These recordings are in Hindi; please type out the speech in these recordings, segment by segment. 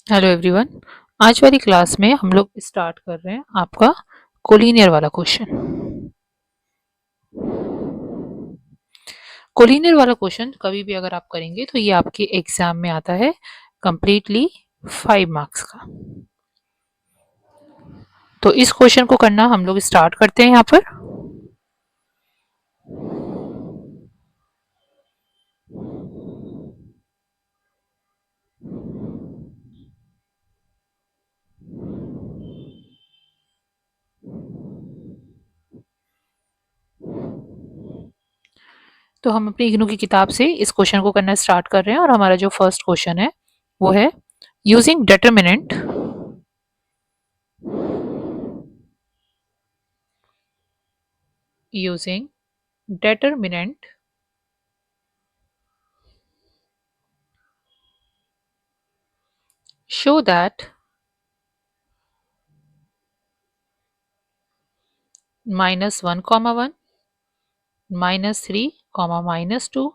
Hello everyone. आज वाली क्लास में हम लोग स्टार्ट कर रहे हैं आपका कोलिनियर वाला क्वेश्चन। कोलिनियर वाला क्वेश्चन कभी भी अगर आप करेंगे तो ये आपके एग्जाम में आता है कंप्लीटली 5 मार्क्स का। तो इस क्वेश्चन को करना हम लोग स्टार्ट करते हैं यहाँ पर। तो हम अपनी इग्नू की किताब से इस क्वेश्चन को करना स्टार्ट कर रहे हैं और हमारा जो फर्स्ट क्वेश्चन है वो है using determinant using determinant show that -1, -3, -2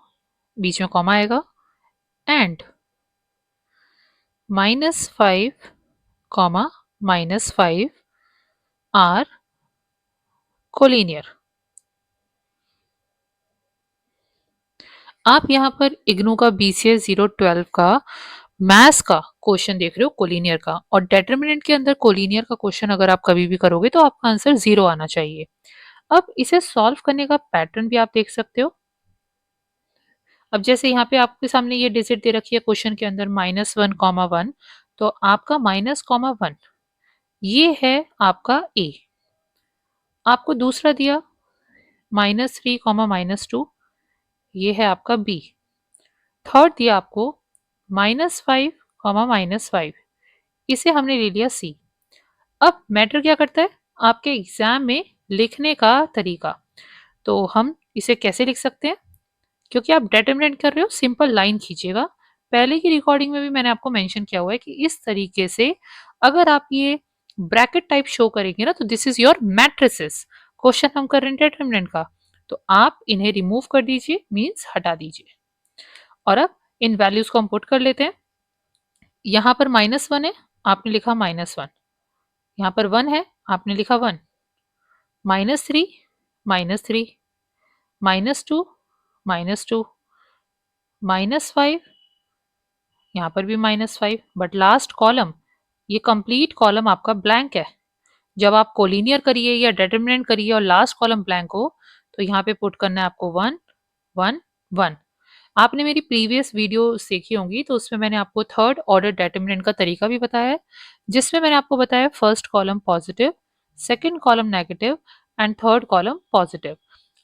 बीच में कॉमा आएगा एंड -5, -5 आर कोलिनियर। आप यहाँ पर इग्नू का BCS 012 का मैथ्स का क्वेश्चन देख रहे हो कोलिनियर का, और डेटरमिनेंट के अंदर कोलिनियर का क्वेश्चन अगर आप कभी भी करोगे तो आपका आंसर 0 आना चाहिए। अब इसे सॉल्व करने का पैटर्न भी आप देख सकते हो। अब जैसे यहाँ पे आपके सामने ये डिजिट दे रखी है क्वेश्चन के अंदर -1, 1, तो आपका -1 ये है आपका ए। आपको दूसरा दिया -3, -2 ये है आपका बी। थर्ड दिया आपको -5, -5 इसे हमने ले लिया सी। अब मैटर क्या करता है आपके एग्जाम में लिखने का तरीका। तो हम इसे कैसे लिख सकते हैं, क्योंकि आप डिटरमिनेंट कर रहे हो सिंपल लाइन खींचिएगा। पहले की रिकॉर्डिंग में भी मैंने आपको मेंशन किया हुआ है कि इस तरीके से अगर आप ये ब्रैकेट टाइप शो करेंगे ना तो this is your matrices. Question हम कर रहे हैं डिटरमिनेंट का, तो आप इन्हें रिमूव कर दीजिए, मीन्स हटा दीजिए। और अब इन वैल्यूज को हम पुट कर लेते हैं। यहाँ पर -1 है, आपने लिखा -1। यहाँ पर 1 है, आपने लिखा 1। -3, -3, -2, -2, -5, यहाँ पर भी -5, बट लास्ट कॉलम ये कंप्लीट कॉलम आपका ब्लैंक है। जब आप कोलिनियर करिए या डिटरमिनेंट करिए और लास्ट कॉलम ब्लैंक हो तो यहाँ पे पुट करना है आपको 1, 1, 1। आपने मेरी प्रीवियस वीडियो देखी होंगी तो उसमें मैंने आपको थर्ड ऑर्डर डिटरमिनेंट का तरीका भी बताया है, जिसमें मैंने आपको बताया first column positive, second column negative and third column positive.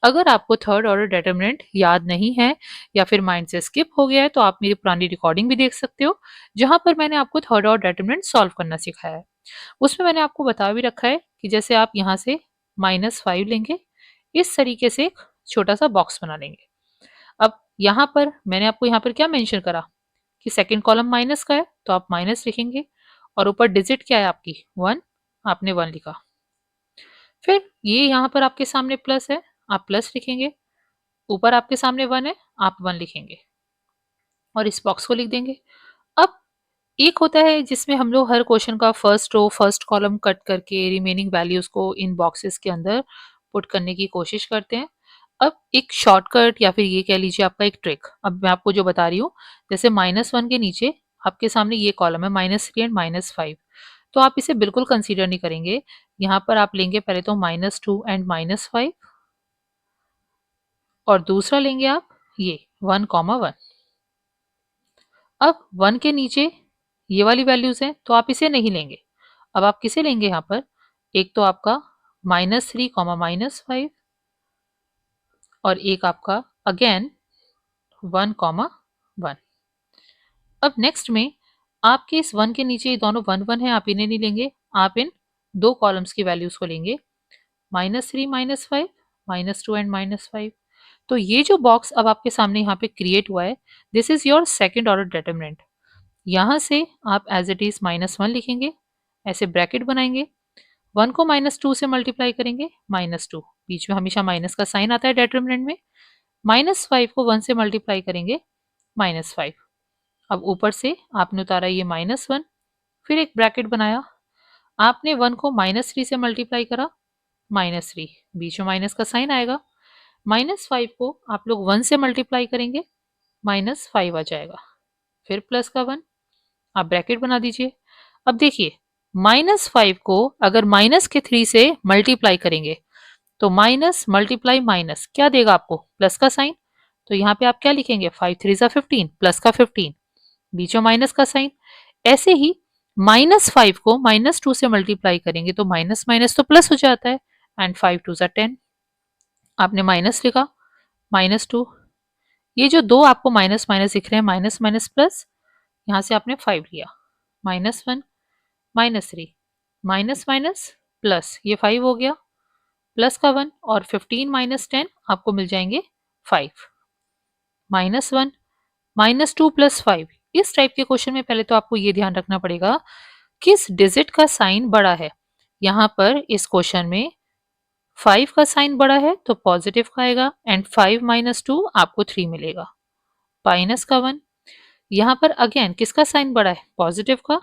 अगर आपको थर्ड ऑर्डर डिटरमिनेंट याद नहीं है या फिर माइंड से स्किप हो गया है तो आप मेरी पुरानी रिकॉर्डिंग भी देख सकते हो, जहां पर मैंने आपको थर्ड ऑर्डर डिटरमिनेंट सॉल्व करना सिखाया है। उसमें मैंने आपको बता भी रखा है कि जैसे आप यहाँ से -5 लेंगे, इस तरीके से एक छोटा सा बॉक्स बना लेंगे। अब यहाँ पर मैंने आपको यहाँ पर क्या मेंशन करा कि सेकंड कॉलम माइनस का है तो आप माइनस लिखेंगे, और ऊपर डिजिट क्या है आपकी 1, आपने 1 लिखा। फिर ये यहाँ पर आपके सामने प्लस है, आप प्लस लिखेंगे। ऊपर आपके सामने 1 है, आप 1 लिखेंगे और इस बॉक्स को लिख देंगे। अब एक होता है जिसमें हम लोग हर क्वेश्चन का first row first column cut करके रिमेनिंग वैल्यूज को इन बॉक्सेस के अंदर पुट करने की कोशिश करते हैं। अब एक शॉर्टकट या फिर ये कह लीजिए आपका एक ट्रिक अब मैं आपको जो बता रही हूँ, जैसे -1 के नीचे आपके सामने ये कॉलम है -3 एंड -5, तो आप इसे बिल्कुल कंसीडर नहीं करेंगे। यहाँ पर आप लेंगे पहले तो -2 एंड -5, और दूसरा लेंगे आप ये 1, 1। अब 1 के नीचे ये वाली वैल्यूज हैं तो आप इसे नहीं लेंगे। अब आप किसे लेंगे यहाँ पर, एक तो आपका -3, -5, और एक आपका अगेन 1, 1। अब नेक्स्ट में आपके इस 1 के नीचे ये दोनों 1, 1 है, आप इन्हें नहीं लेंगे। आप इन दो कॉलम्स की वैल्यूज को लेंगे, -3, -5, -2 एंड -5। तो ये जो बॉक्स अब आपके सामने यहाँ पे क्रिएट हुआ है, this is your second order determinant. यहाँ से आप एज इट इज -1 लिखेंगे, ऐसे ब्रैकेट बनाएंगे, 1 को -2 से मल्टीप्लाई करेंगे, -2, बीच में हमेशा माइनस का साइन आता है डिटरमिनेंट में। -5 को 1 से मल्टीप्लाई करेंगे, -5। अब ऊपर से आपने उतारा ये -1, फिर एक ब्रैकेट बनाया, आपने 1 को -3 से मल्टीप्लाई करा, -3, बीच में माइनस का साइन आएगा। -5 को आप लोग 1 से मल्टीप्लाई करेंगे, -5 आ जाएगा। फिर प्लस का 1, आप ब्रैकेट बना दीजिए। अब देखिए, -5 को अगर माइनस के 3 से मल्टीप्लाई करेंगे तो माइनस मल्टीप्लाई माइनस क्या देगा आपको? प्लस का साइन। तो यहाँ पे आप क्या लिखेंगे? 5 3 ज़ा 15, प्लस का 15, बीच में माइनस का साइन। ऐसे ही -5 को -2 से मल्टीप्लाई करेंगे तो माइनस माइनस तो प्लस हो जाता है, एंड 5 2 ज़ा 10, आपने माइनस लिखा, -2, ये जो दो आपको माइनस माइनस दिख रहे हैं, माइनस माइनस प्लस, यहाँ से आपने 5 लिया, -1 -3, माइनस माइनस प्लस, ये 5 हो गया, प्लस का 1, और 15 माइनस 10 आपको मिल जाएंगे 5, -1 -2 प्लस 5। इस टाइप के क्वेश्चन में पहले तो आपको ये ध्यान रखना पड़ेगा किस डिजिट का साइन बड़ा है। यहाँ पर इस क्वेश्चन में 5 का साइन बड़ा है तो पॉजिटिव का आएगा, एंड 5 -2 आपको 3 मिलेगा, माइनस का 1। यहाँ पर अगेन किसका साइन बड़ा है? पॉजिटिव का,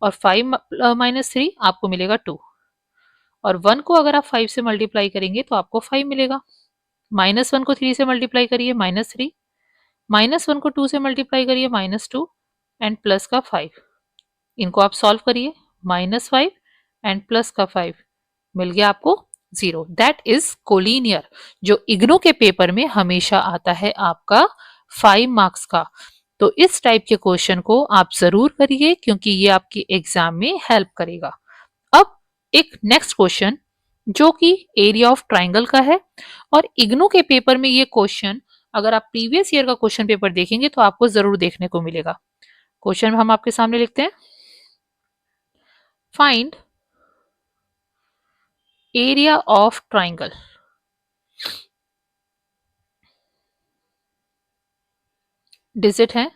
और 5 -3 आपको मिलेगा 2, और 1 को अगर आप 5 से मल्टीप्लाई करेंगे तो आपको 5 मिलेगा। -1 को 3 से मल्टीप्लाई करिए, -3, -1 को 2 से मल्टीप्लाई करिए, -2, एंड प्लस का 5। इनको आप सॉल्व करिए, -5 एंड प्लस का 5, मिल गया आपको 0। दैट इज कोलिनियर, जो इग्नू के पेपर में हमेशा आता है आपका 5 मार्क्स का। तो इस टाइप के क्वेश्चन को आप जरूर करिए क्योंकि ये आपकी एग्जाम में हेल्प करेगा। अब एक नेक्स्ट क्वेश्चन जो कि एरिया ऑफ ट्राइंगल का है, और इग्नू के पेपर में ये क्वेश्चन अगर आप प्रीवियस ईयर का क्वेश्चन पेपर देखेंगे तो आपको जरूर देखने को मिलेगा। क्वेश्चन हम आपके सामने लिखते हैं, find area of triangle. Digit है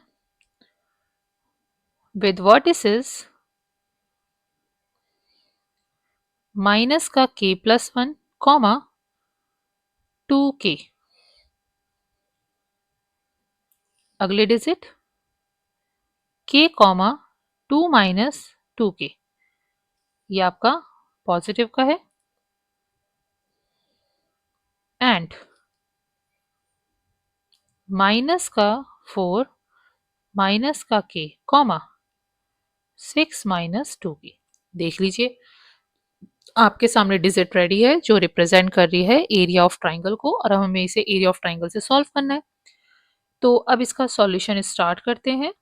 विद वर्टिसेस माइनस का k+1, कॉमा 2k। अगले डिजिट k, 2 - 2k, ये आपका पॉजिटिव का है, एंड माइनस का 4 माइनस का k, कॉमा 6 - 2k। देख लीजिए, आपके सामने डिजिट रेडी है जो रिप्रेजेंट कर रही है एरिया ऑफ ट्राइंगल को, और हमें इसे एरिया ऑफ ट्राइंगल से सॉल्व करना है। तो अब इसका सॉल्यूशन स्टार्ट करते हैं,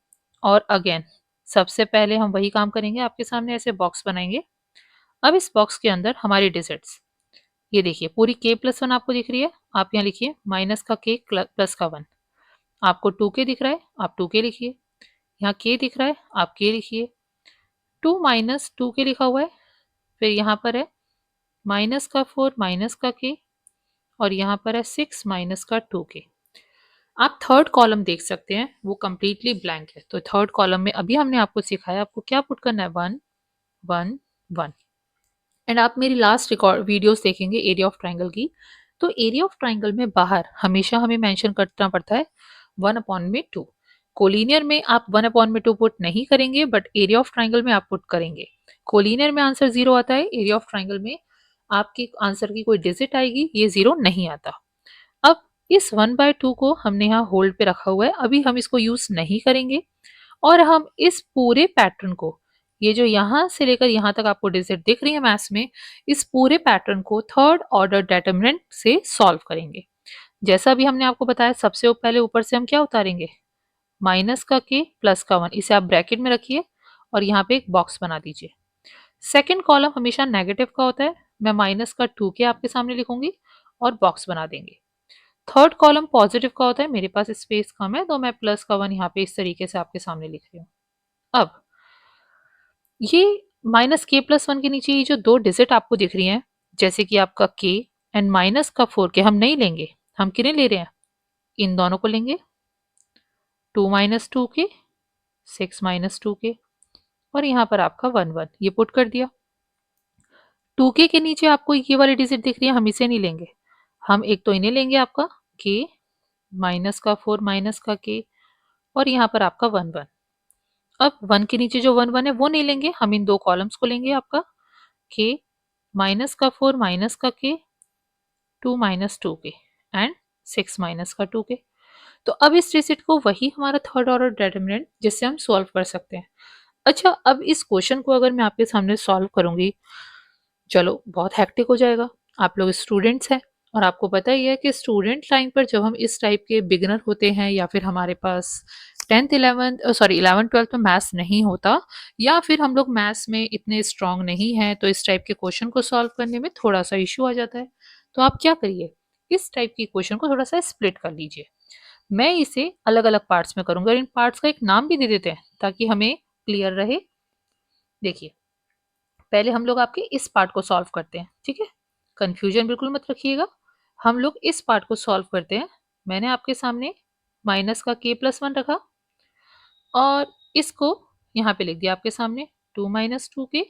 और अगेन सबसे पहले हम वही काम करेंगे, आपके सामने ऐसे बॉक्स बनाएंगे। अब इस बॉक्स के अंदर हमारी डिजिट्स, ये देखिए पूरी k+1 आपको दिख रही है, आप यहाँ लिखिए माइनस का k प्लस का 1। आपको 2k दिख रहा है, आप 2k लिखिए। यहाँ k दिख रहा है, आप k लिखिए। 2 - 2k लिखा हुआ है, फिर यहाँ पर है माइनस का 4 माइनस का k, और यहाँ पर है 6 माइनस का 2k। आप थर्ड कॉलम देख सकते हैं, वो कंप्लीटली ब्लैंक है। तो थर्ड कॉलम में अभी हमने आपको सिखाया आपको क्या पुट करना है, 1 1 1। एंड आप मेरी लास्ट रिकॉर्ड वीडियोस देखेंगे एरिया ऑफ ट्राइंगल की, तो एरिया ऑफ ट्राइंगल में बाहर हमेशा हमें मेंशन करना पड़ता है 1/2। कोलिनियर में आप 1/2 पुट नहीं करेंगे, बट एरिया ऑफ ट्राइंगल में आप पुट करेंगे। कोलिनियर में आंसर 0 आता है, एरिया ऑफ ट्राइंगल में आपकी आंसर की कोई डिजिट आएगी, ये 0 नहीं आता। अब इस 1/2 को हमने यहाँ होल्ड पे रखा हुआ है, अभी हम इसको यूज नहीं करेंगे, और हम इस पूरे पैटर्न को, ये जो यहाँ से लेकर यहाँ तक आपको डिजिट दिख रही है मैथ्स में, इस पूरे पैटर्न को थर्ड ऑर्डर डिटरमिनेंट से सॉल्व करेंगे। जैसा भी हमने आपको बताया, सबसे पहले ऊपर से हम क्या उतारेंगे, माइनस का k प्लस का 1, इसे आप ब्रैकेट में रखिए और यहाँ पे एक बॉक्स बना दीजिए। सेकेंड कॉलम हमेशा नेगेटिव का होता है, मैं माइनस का 2k आपके सामने लिखूंगी और बॉक्स बना देंगे। थर्ड कॉलम पॉजिटिव का होता है, मेरे पास स्पेस कम है तो मैं प्लस का 1 यहाँ पे इस तरीके से आपके सामने लिख रही हूँ। अब ये -k+1 के नीचे ये जो दो डिजिट आपको दिख रही हैं, जैसे कि आपका k एंड माइनस का 4k, हम नहीं लेंगे, हम किन्हें ले रहे हैं, इन दोनों को लेंगे, 2 - 2k 6 - 2k, और यहाँ पर आपका 1 1, ये पुट कर दिया। 2k के नीचे आपको ये वाली डिजिट दिख रही है, हम इसे नहीं लेंगे, हम एक तो इन्हें लेंगे, आपका k माइनस का 4 माइनस का k, और यहाँ पर आपका 1 1। अब 1 के नीचे जो 1 1 है वो नहीं लेंगे, हम इन 2 कॉलम्स को लेंगे आपका k माइनस का 4 माइनस का k 2 minus 2k and 6 minus का 2k। तो अब इस डिजिट को वही हमारा थर्ड ऑर्डर डिटरमिनेंट जिससे हम सॉल्व कर सकते हैं। अच्छा, अब इस क्वेश्चन को अगर मैं आपके सामने सॉल्व करूंगी, चलो बहुत हेक्टिक हो जाएगा। आप लोग स्टूडेंट्स हैं और आपको पता ही है कि स्टूडेंट टाइम पर जब हम इस टाइप के बिगिनर होते हैं या फिर हमारे पास 10th 11th sorry 11th 12th में मैथ्स नहीं होता या फिर हम लोग मैथ्स में इतने स्ट्रांग नहीं हैं, तो इस टाइप के क्वेश्चन को सॉल्व करने में थोड़ा सा इश्यू आ जाता है। तो आप क्या करिए, इस टाइप की क्वेश्चन को थोड़ा सा स्प्लिट कर लीजिए। मैं इसे अलग अलग पार्ट्स में करूंगा और इन पार्ट्स का एक नाम भी दे देते हैं ताकि हमें क्लियर रहे। देखिए, पहले हम लोग आपके इस पार्ट को सॉल्व करते हैं, ठीक है? कंफ्यूजन बिल्कुल मत रखिएगा। हम लोग इस पार्ट को सॉल्व करते हैं। मैंने आपके सामने माइनस का k+1 रखा और इसको यहाँ पे लिख दिया आपके सामने 2 माइनस 2k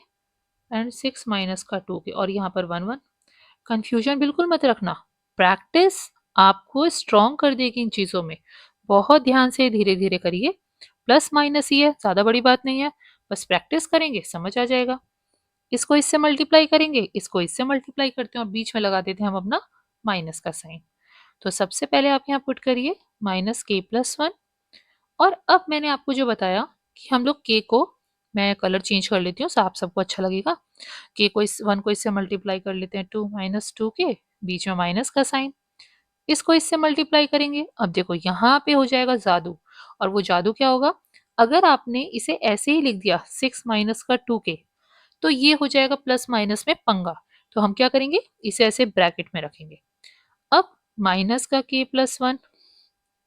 एंड 6 माइनस का 2k और यहाँ पर 1 1। कंफ्यूजन बिल्कुल मत रखना। प्रैक्टिस आपको स्ट्रॉन्ग कर देगी इन चीज़ों में। बहुत ध्यान से धीरे धीरे करिए। प्लस माइनस ही है, ज़्यादा बड़ी बात नहीं है। बस प्रैक्टिस करेंगे समझ आ जाएगा। इसको इससे मल्टीप्लाई करेंगे, इसको इससे मल्टीप्लाई करते हैं और बीच में लगा देते हैं हम अपना माइनस का साइन। तो सबसे पहले आप यहाँ पुट करिए -k+1 और अब मैंने आपको जो बताया कि हम लोग k को, मैं कलर चेंज कर लेती हूँ साफ सबको अच्छा लगेगा। k को इस 1 को इससे मल्टीप्लाई कर लेते हैं 2 माइनस 2k, बीच में माइनस का साइन। इसको इससे मल्टीप्लाई करेंगे। अब देखो यहाँ पे हो जाएगा जादू। और वो जादू क्या होगा, अगर आपने इसे ऐसे ही लिख दिया 6 माइनस का 2k तो ये हो जाएगा प्लस माइनस में पंगा। तो हम क्या करेंगे, इसे ऐसे ब्रैकेट में रखेंगे। अब माइनस का k+1,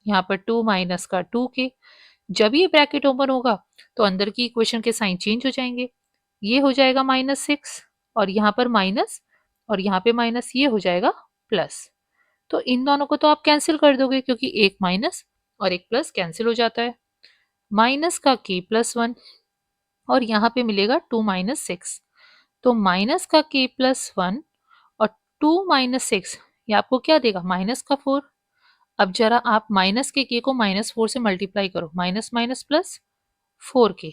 यहाँ पर 2 माइनस का 2k। जब ये ब्रैकेट ओपन होगा तो अंदर की इक्वेशन के साइन चेंज हो जाएंगे। ये हो जाएगा -6 और यहाँ पर माइनस और यहाँ पे माइनस, ये हो जाएगा प्लस। तो इन दोनों को तो आप कैंसिल कर दोगे क्योंकि एक माइनस और एक प्लस कैंसिल हो जाता है। माइनस का k+1 और यहाँ पे मिलेगा 2 माइनस 6। तो माइनस का k+1 और 2 माइनस 6 ये आपको क्या देगा, माइनस का 4। अब जरा आप माइनस के k को -4 से मल्टीप्लाई करो, माइनस माइनस प्लस 4k।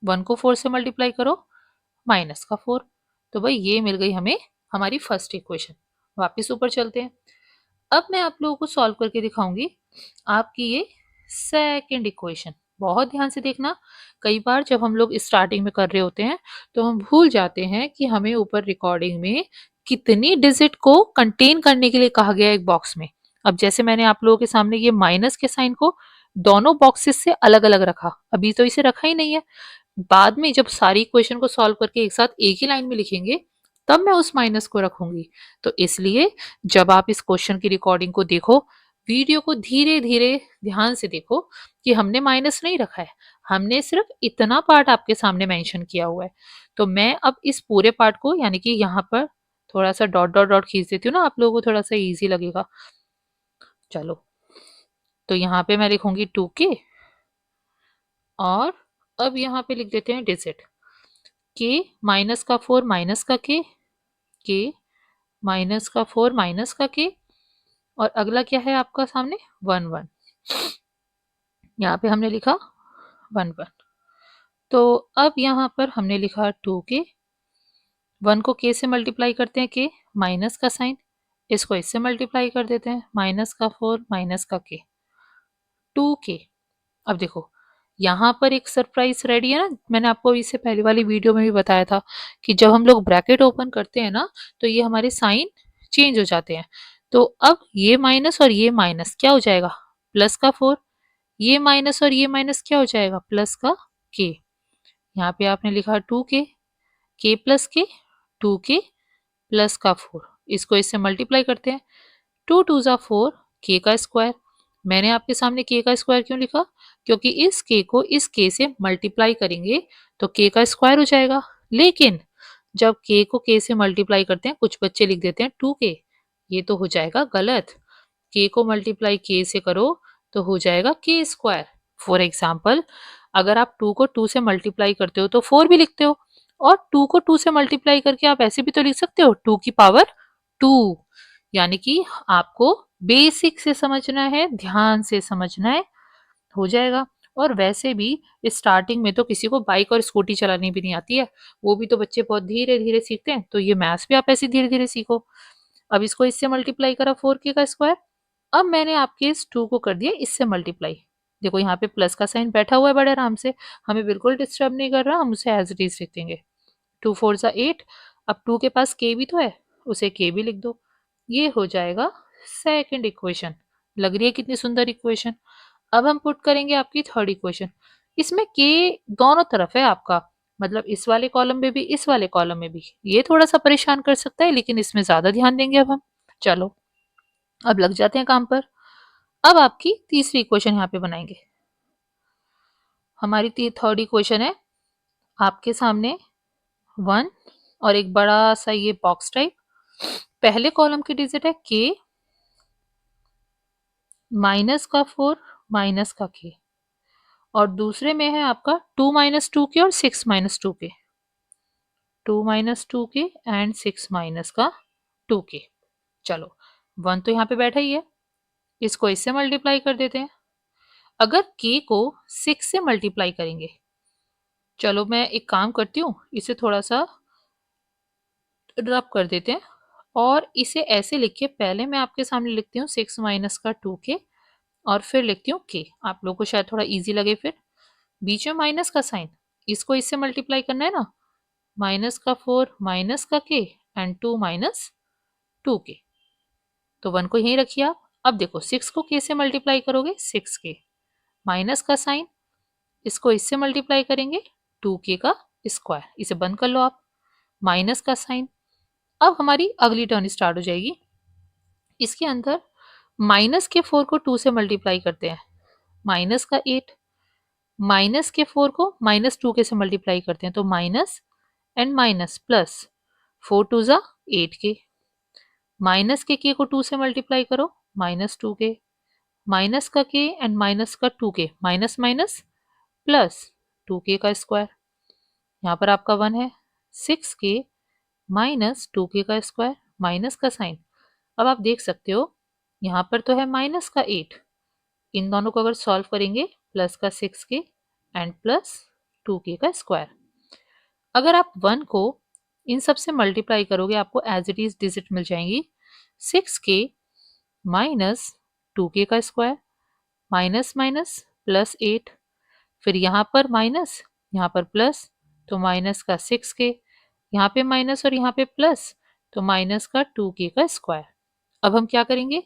1 को 4 से मल्टीप्लाई करो, माइनस का 4। तो भाई ये मिल गई हमें हमारी फर्स्ट इक्वेशन। वापस ऊपर चलते हैं। अब मैं आप लोगों को सॉल्व करके दिखाऊंगी आपकी ये सेकंड इक्वेशन। बहुत ध्यान से देखना। कई बार जब हम लोग स्टार्टिंग में कर रहे होते हैं तो हम भूल जाते हैं कि हमें ऊपर रिकॉर्डिंग में कितनी डिजिट को कंटेन करने के लिए कहा गया एक बॉक्स में। अब जैसे मैंने आप लोगों के सामने ये माइनस के साइन को दोनों बॉक्सेस से अलग अलग रखा, अभी तो इसे रखा ही नहीं है। बाद में जब सारी इक्वेशन को सॉल्व करके एक साथ एक ही लाइन में लिखेंगे तब मैं उस माइनस को रखूंगी। तो इसलिए जब आप इस क्वेश्चन की रिकॉर्डिंग को देखो, वीडियो को धीरे धीरे ध्यान से देखो कि हमने माइनस नहीं रखा है, हमने सिर्फ इतना पार्ट आपके सामने मेंशन किया हुआ है। तो मैं अब इस पूरे पार्ट को यानी कि यहाँ पर थोड़ा सा डॉट डॉट डॉट खींच देती हूँ ना, आप लोगों को थोड़ा सा इजी लगेगा। चलो, तो यहाँ पे मैं लिखूंगी 2k और अब यहाँ पे लिख देते हैं डिजिट k माइनस का 4 माइनस का k माइनस का 4 माइनस का k और अगला क्या है आपका सामने 1 1। यहाँ पे हमने लिखा 1 1। तो अब यहाँ पर हमने लिखा 2k, 1 को k से मल्टीप्लाई करते हैं k माइनस का साइन, इसको इससे मल्टीप्लाई कर देते हैं माइनस का 4 माइनस का k 2k। अब देखो यहाँ पर एक सरप्राइज रेडी है ना, मैंने आपको इससे पहले वाली वीडियो में भी बताया था कि जब हम लोग ब्रैकेट ओपन करते हैं ना तो ये हमारे साइन चेंज हो जाते हैं। तो अब ये माइनस और ये माइनस क्या हो जाएगा, प्लस का 4। ये माइनस और ये माइनस क्या हो जाएगा, प्लस का k। यहाँ पे आपने लिखा 2k, k प्लस के 2k प्लस का 4। इसको इससे मल्टीप्लाई करते हैं, 2 2 ज़ा 4 k का स्क्वायर। मैंने आपके सामने k का स्क्वायर क्यों लिखा, क्योंकि इस k को इस k से मल्टीप्लाई करेंगे तो k का स्क्वायर हो जाएगा। लेकिन जब k को k से मल्टीप्लाई करते हैं कुछ बच्चे लिख देते हैं 2k, ये तो हो जाएगा गलत। k को मल्टीप्लाई k से करो तो हो जाएगा k स्क्वायर। फॉर एग्जाम्पल, अगर आप 2 को 2 से मल्टीप्लाई करते हो तो 4 भी लिखते हो और 2 को 2 से मल्टीप्लाई करके आप ऐसे भी तो लिख सकते हो 2 की पावर 2। यानी कि आपको बेसिक से समझना है, ध्यान से समझना है, हो जाएगा। और वैसे भी स्टार्टिंग में तो किसी को बाइक और स्कूटी चलानी भी नहीं आती है, वो भी तो बच्चे बहुत धीरे-धीरे सीखते हैं, तो ये मैथ्स भी आप ऐसे धीरे-धीरे सीखो। अब इसको इससे मल्टीप्लाई करा 4k का स्क्वायर। अब मैंने आपके इस 2 को कर दिया इससे मल्टीप्लाई। देखो यहाँ पे प्लस का साइन बैठा हुआ है बड़े आराम से, हमें बिल्कुल डिस्टर्ब नहीं कर रहा, हम उसे एज़ इट इज़ लिख देंगे। 2 4 ज़ा 8। अब 2 के पास k भी तो है, उसे k भी लिख दो। ये हो जाएगा सेकंड इक्वेशन। लग रही है कितनी सुंदर इक्वेशन। अब हम पुट करेंगे आपकी थर्ड इक्वेशन। इसमें k दोनों तरफ है आपका, मतलब इस वाले कॉलम में भी इस वाले कॉलम में भी। ये थोड़ा सा परेशान कर सकता है, लेकिन इसमें ज्यादा ध्यान देंगे अब हम। चलो अब लग जाते हैं काम पर। अब आपकी तीसरी इक्वेशन यहाँ पे बनाएंगे। हमारी थर्ड इक्वेशन है आपके सामने 1 और एक बड़ा सा ये बॉक्स टाइप। पहले कॉलम की डिजिट है k, माइनस का 4, माइनस का k, और दूसरे में है आपका 2 माइनस 2k और 6 minus 2k। 2 minus 2k and 6 minus का 2k। चलो 1 तो यहाँ पे बैठा ही है, इसको इससे मल्टीप्लाई कर देते हैं। अगर k को 6 से मल्टीप्लाई करेंगे, चलो मैं एक काम करती हूँ, इसे थोड़ा सा रब कर देते हैं और इसे ऐसे लिख के पहले मैं आपके सामने लिखती हूँ 6 माइनस का 2k और फिर लिखती हूँ k। आप लोगों को शायद थोड़ा इजी लगे। फिर बीच में माइनस का साइन, इसको इससे मल्टीप्लाई करना है ना, माइनस का 4 माइनस का k एंड 2 माइनस 2k। तो 1 को यहीं रखिए आप। अब देखो 6 को k से मल्टीप्लाई करोगे 6k, माइनस का साइन, इसको इससे मल्टीप्लाई करेंगे 2k का स्क्वायर। इसे बंद कर लो आप, माइनस का साइन। अब हमारी अगली टर्न स्टार्ट हो जाएगी। इसके अंदर माइनस के 4 को 2 से मल्टीप्लाई करते हैं, माइनस का 8, माइनस के 4 को माइनस 2 के से मल्टीप्लाई करते हैं, तो minus and minus plus, 4 two ज़ा 8k, माइनस के k को 2 से मल्टीप्लाई करो, माइनस 2k, माइनस का k एंड माइनस का 2k, minus minus plus 2k का स्क्वायर। यहाँ पर आपका 1 है, 6k माइनस 2k का स्क्वायर, माइनस का साइन। अब आप देख सकते हो यहाँ पर तो है माइनस का 8, इन दोनों को अगर सॉल्व करेंगे प्लस का 6k एंड प्लस 2k का स्क्वायर। अगर आप 1 को इन सब से मल्टीप्लाई करोगे आपको एज इट इज डिजिट मिल जाएंगी 6k माइनस 2k का स्क्वायर, माइनस माइनस प्लस 8, फिर यहाँ पर माइनस, यहाँ पर प्लस, तो माइनस का 6k, यहाँ पे माइनस और यहाँ पे प्लस, तो माइनस का 2k का स्क्वायर। अब हम क्या करेंगे,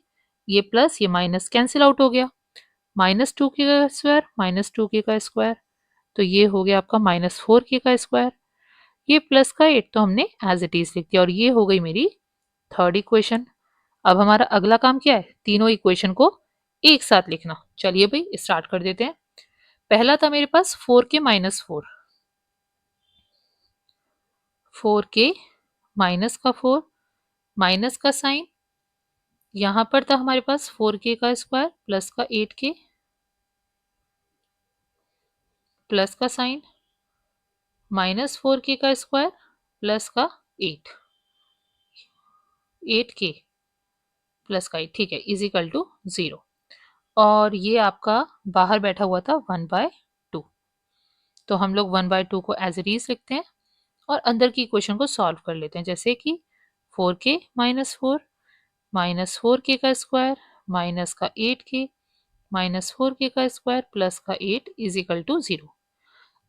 ये प्लस ये माइनस कैंसिल आउट हो गया, माइनस 2k का स्क्वायर माइनस 2k का स्क्वायर, तो ये हो गया आपका माइनस 4k का स्क्वायर। ये प्लस का 8 तो हमने एज इट इज लिख दिया और ये हो गई मेरी थर्ड इक्वेशन। अब हमारा अगला काम क्या है, तीनों इक्वेशन को एक साथ लिखना। चलिए भाई स्टार्ट कर देते हैं। पहला था मेरे पास 4k माइनस 4, 4k माइनस का 4, माइनस का साइन, यहाँ पर था हमारे पास 4k का स्क्वायर प्लस का 8k, प्लस का साइन, माइनस 4k का स्क्वायर प्लस का 8k प्लस का 8, ठीक है, इज इक्वल टू 0। और ये आपका बाहर बैठा हुआ था 1/2, तो हम लोग 1/2 को एज इट इज लिखते हैं और अंदर की इक्वेशन को सॉल्व कर लेते हैं। जैसे कि 4k माइनस 4, माइनस 4k का स्क्वायर माइनस का 8k, माइनस 4k का स्क्वायर प्लस का 8 इज इक्वल टू 0।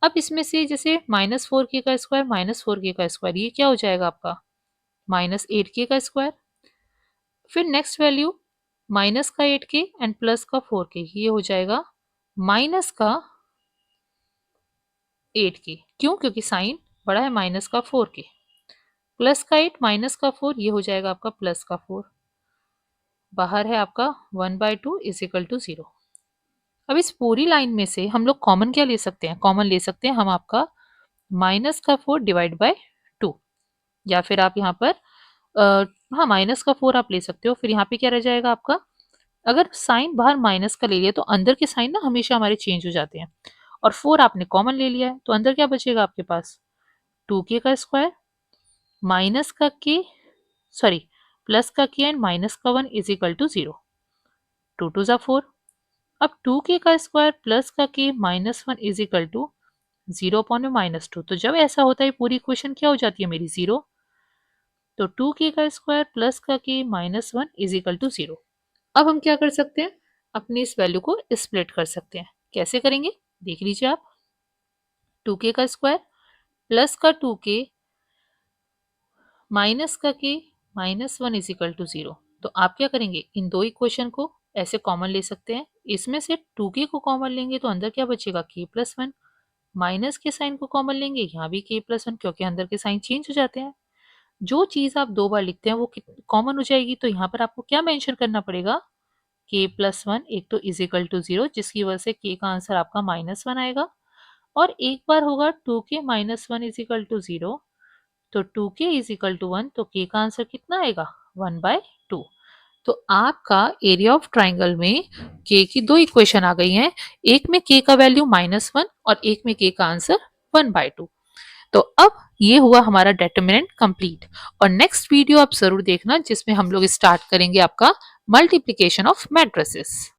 अब इसमें से जैसे माइनस 4k का स्क्वायर माइनस 4k का स्क्वायर, ये क्या हो जाएगा आपका माइनस 8k का स्क्वायर। फिर नेक्स्ट वैल्यू माइनस का 8k एंड प्लस का 4k, ये हो जाएगा माइनस का 8k। क्यों, क्योंकि साइन बड़ा है माइनस का 4k, प्लस का 8 माइनस का 4, ये हो जाएगा आपका प्लस का 4। बाहर है आपका 1/2 इज इक्वल टू 0। अब इस पूरी लाइन में से हम लोग कॉमन क्या ले सकते हैं, कॉमन ले सकते हैं हम आपका माइनस का 4 डिवाइड बाय 2, या फिर आप यहाँ पर हाँ माइनस का 4 आप ले सकते हो। फिर यहाँ पे क्या रह जाएगा आपका, अगर साइन बाहर माइनस का ले लिया तो अंदर के साइन ना हमेशा हमारे चेंज हो जाते हैं, और 4 आपने कॉमन ले लिया है तो अंदर क्या बचेगा आपके पास 2k का स्क्वायर माइनस का k, सॉरी प्लस का k एंड माइनस का 1 इज इक्वल टू 0, 2 टू ज़ा 4। अब 2k का स्क्वायर प्लस का k minus one is equal to 0/-2। तो जब ऐसा होता है पूरी इक्वेशन क्या हो जाती है मेरी 0। तो 2k का स्क्वायर प्लस का k minus one is equal to 0। अब हम क्या कर सकते हैं, अपनी इस वैल्यू को स्प्लिट कर सकते हैं। कैसे करेंगे देख लीजिए आप। 2k का स्क्वायर प्लस का 2k माइनस का k minus one is equal to 0। तो आप क्या करेंगे, इन दो इक्वेशन को ऐसे कॉमन ले सकते हैं। इसमें से 2k को कॉमन लेंगे तो अंदर क्या बचेगा, k प्लस वन। माइनस के साइन को कॉमन लेंगे, यहाँ भी k प्लस वन, क्योंकि अंदर के साइन चेंज हो जाते हैं। जो चीज आप दो बार लिखते हैं वो कॉमन हो जाएगी। तो यहाँ पर आपको क्या मेंशन करना पड़ेगा, k प्लस वन एक तो इज इक्वल टू 0, जिसकी वजह से k का आंसर आपका माइनस वन आएगा। और एक बार होगा 2k minus one is equal to 0, तो 2k इज इक्वल टू 1, तो k का आंसर कितना आएगा, 1/2। तो आपका एरिया ऑफ ट्राइंगल में k की दो इक्वेशन आ गई हैं। एक में k का वैल्यू -1 और एक में k का आंसर 1/2। तो अब ये हुआ हमारा डिटरमिनेंट कंप्लीट। और नेक्स्ट वीडियो आप जरूर देखना जिसमें हम लोग स्टार्ट करेंगे आपका मल्टीप्लिकेशन ऑफ मैट्रिसेस।